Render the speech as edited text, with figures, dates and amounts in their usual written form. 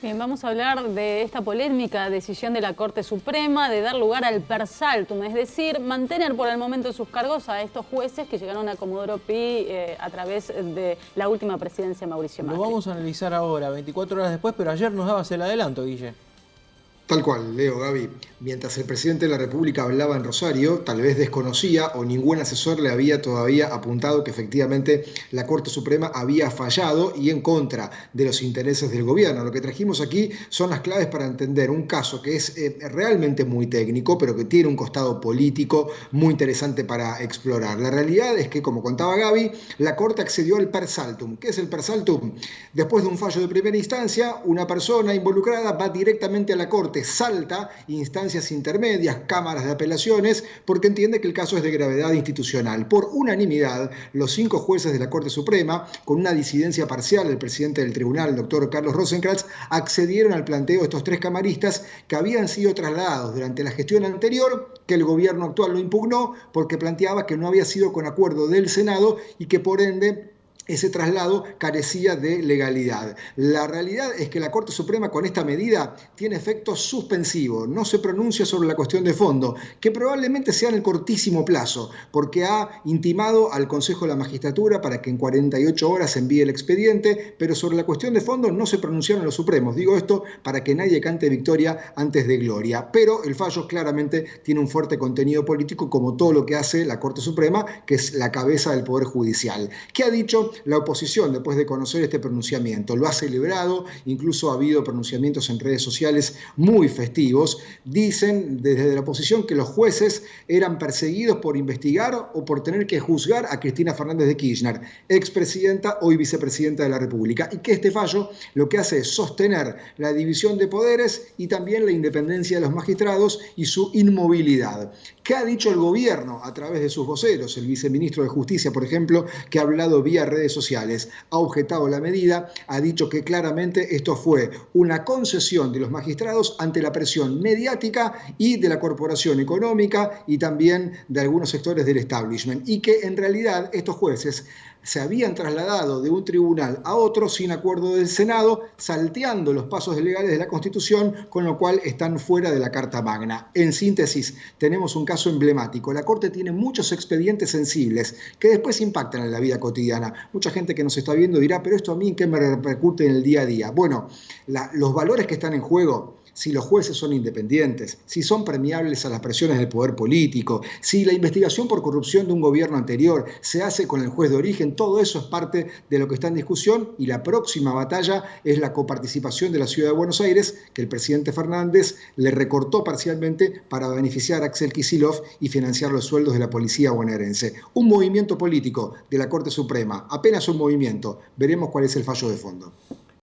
Bien, vamos a hablar de esta polémica decisión de la Corte Suprema de dar lugar al per saltum, es decir, mantener por el momento en sus cargos a estos jueces que llegaron a Comodoro Pi a través de la última presidencia de Mauricio Macri. Lo vamos a analizar ahora, 24 horas después, pero ayer nos dabas el adelanto, Guille. Tal cual, Leo, Gaby. Mientras el presidente de la República hablaba en Rosario, tal vez desconocía o ningún asesor le había todavía apuntado que efectivamente la Corte Suprema había fallado y en contra de los intereses del gobierno. Lo que trajimos aquí son las claves para entender un caso que es realmente muy técnico, pero que tiene un costado político muy interesante para explorar. La realidad es que, como contaba Gaby, la Corte accedió al per saltum. ¿Qué es el per saltum? Después de un fallo de primera instancia, una persona involucrada va directamente a la Corte, salta instancias intermedias, cámaras de apelaciones, porque entiende que el caso es de gravedad institucional. Por unanimidad, los 5 jueces de la Corte Suprema, con una disidencia parcial del presidente del tribunal, el doctor Carlos Rosenkrantz, accedieron al planteo de estos 3 camaristas que habían sido trasladados durante la gestión anterior, que el gobierno actual lo impugnó porque planteaba que no había sido con acuerdo del Senado y que por ende ese traslado carecía de legalidad. La realidad es que la Corte Suprema con esta medida tiene efecto suspensivo, no se pronuncia sobre la cuestión de fondo, que probablemente sea en el cortísimo plazo, porque ha intimado al Consejo de la Magistratura para que en 48 horas envíe el expediente, pero sobre la cuestión de fondo no se pronunciaron los Supremos. Digo esto para que nadie cante victoria antes de gloria, pero el fallo claramente tiene un fuerte contenido político, como todo lo que hace la Corte Suprema, que es la cabeza del Poder Judicial. ¿Qué ha dicho la oposición después de conocer este pronunciamiento? Lo ha celebrado, incluso ha habido pronunciamientos en redes sociales muy festivos. Dicen desde la oposición que los jueces eran perseguidos por investigar o por tener que juzgar a Cristina Fernández de Kirchner, expresidenta, hoy vicepresidenta de la República, y que este fallo lo que hace es sostener la división de poderes y también la independencia de los magistrados y su inmovilidad. ¿Qué ha dicho el gobierno a través de sus voceros? El viceministro de Justicia, por ejemplo, que ha hablado vía redes sociales, ha objetado la medida, ha dicho que claramente esto fue una concesión de los magistrados ante la presión mediática y de la corporación económica y también de algunos sectores del establishment, y que en realidad estos jueces se habían trasladado de un tribunal a otro sin acuerdo del Senado, salteando los pasos legales de la Constitución, con lo cual están fuera de la Carta Magna. En síntesis, tenemos un caso emblemático. La Corte tiene muchos expedientes sensibles que después impactan en la vida cotidiana. Mucha gente que nos está viendo dirá, pero esto a mí, ¿en qué me repercute en el día a día? Bueno, los valores que están en juego, si los jueces son independientes, si son permeables a las presiones del poder político, si la investigación por corrupción de un gobierno anterior se hace con el juez de origen, todo eso es parte de lo que está en discusión, y la próxima batalla es la coparticipación de la Ciudad de Buenos Aires, que el presidente Fernández le recortó parcialmente para beneficiar a Axel Kicillof y financiar los sueldos de la policía bonaerense. Un movimiento político de la Corte Suprema, apenas un movimiento. Veremos cuál es el fallo de fondo.